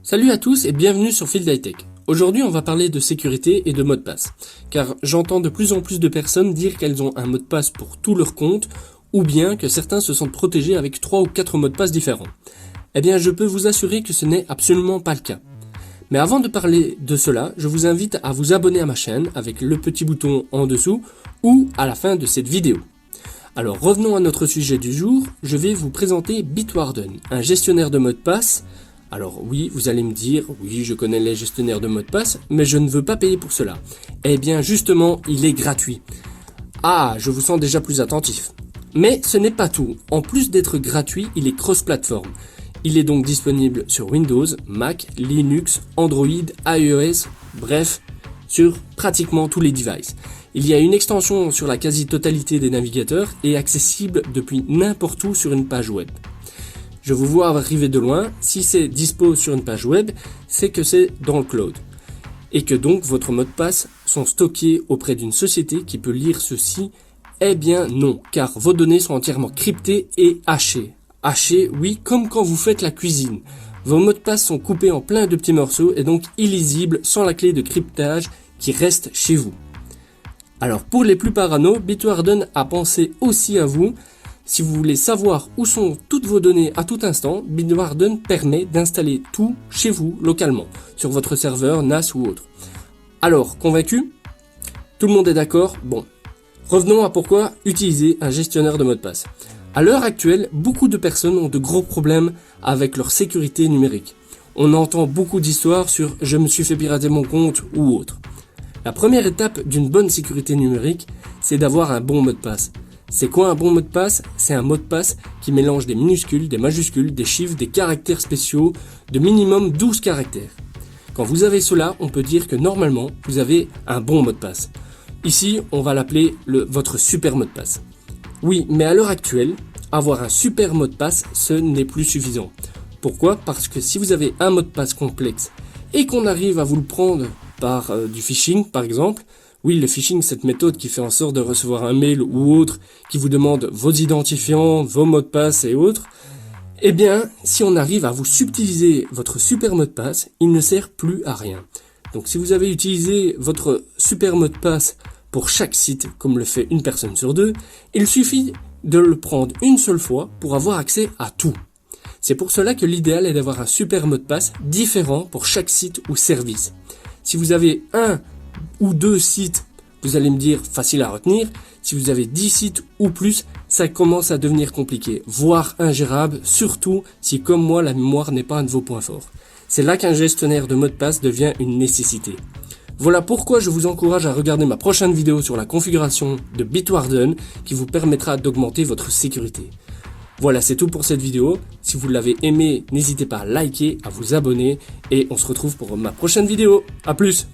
Salut à tous et bienvenue sur Field High Tech. Aujourd'hui on va parler de sécurité et de mot de passe, car j'entends de plus en plus de personnes dire qu'elles ont un mot de passe pour tout leur compte, ou bien que certains se sentent protégés avec 3 ou 4 mots de passe différents. Eh bien je peux vous assurer que ce n'est absolument pas le cas. Mais avant de parler de cela, je vous invite à vous abonner à ma chaîne avec le petit bouton en dessous ou à la fin de cette vidéo. Alors revenons à notre sujet du jour, je vais vous présenter Bitwarden, un gestionnaire de mots de passe. Alors oui, vous allez me dire, oui je connais les gestionnaires de mots de passe, mais je ne veux pas payer pour cela. Eh bien justement, il est gratuit. Ah, je vous sens déjà plus attentif. Mais ce n'est pas tout, en plus d'être gratuit, il est cross-platform. Il est donc disponible sur Windows, Mac, Linux, Android, iOS, bref, sur pratiquement tous les devices. Il y a une extension sur la quasi-totalité des navigateurs et accessible depuis n'importe où sur une page web. Je vous vois arriver de loin, si c'est dispo sur une page web, c'est que c'est dans le cloud. Et que donc votre mot de passe sont stockés auprès d'une société qui peut lire ceci. Eh bien non, car vos données sont entièrement cryptées et hachées. Hachées, oui, comme quand vous faites la cuisine. Vos mots de passe sont coupés en plein de petits morceaux et donc illisibles sans la clé de cryptage qui reste chez vous. Alors pour les plus parano, Bitwarden a pensé aussi à vous. Si vous voulez savoir où sont toutes vos données à tout instant, Bitwarden permet d'installer tout chez vous localement, sur votre serveur NAS ou autre. Alors, convaincu? Tout le monde est d'accord? Bon. Revenons à pourquoi utiliser un gestionnaire de mots de passe. À l'heure actuelle, beaucoup de personnes ont de gros problèmes avec leur sécurité numérique. On entend beaucoup d'histoires sur « je me suis fait pirater mon compte » ou autre. La première étape d'une bonne sécurité numérique, c'est d'avoir un bon mot de passe. C'est quoi un bon mot de passe? C'est un mot de passe qui mélange des minuscules, des majuscules, des chiffres, des caractères spéciaux, de minimum 12 caractères. Quand vous avez cela, on peut dire que normalement, vous avez un bon mot de passe. Ici, on va l'appeler votre super mot de passe. Oui, mais à l'heure actuelle, avoir un super mot de passe, ce n'est plus suffisant. Pourquoi? Parce que si vous avez un mot de passe complexe et qu'on arrive à vous le prendre par du phishing, par exemple. Oui, le phishing, cette méthode qui fait en sorte de recevoir un mail ou autre qui vous demande vos identifiants, vos mots de passe et autres. Eh bien, si on arrive à vous subtiliser votre super mot de passe, il ne sert plus à rien. Donc si vous avez utilisé votre super mot de passe pour chaque site, comme le fait une personne sur deux, il suffit de le prendre une seule fois pour avoir accès à tout. C'est pour cela que l'idéal est d'avoir un super mot de passe différent pour chaque site ou service. Si vous avez un ou 2 sites, vous allez me dire facile à retenir. Si vous avez 10 sites ou plus, ça commence à devenir compliqué, voire ingérable, surtout si comme moi la mémoire n'est pas un de vos points forts. C'est là qu'un gestionnaire de mots de passe devient une nécessité. Voilà pourquoi je vous encourage à regarder ma prochaine vidéo sur la configuration de Bitwarden qui vous permettra d'augmenter votre sécurité. Voilà, c'est tout pour cette vidéo. Si vous l'avez aimé, n'hésitez pas à liker, à vous abonner et on se retrouve pour ma prochaine vidéo. À plus!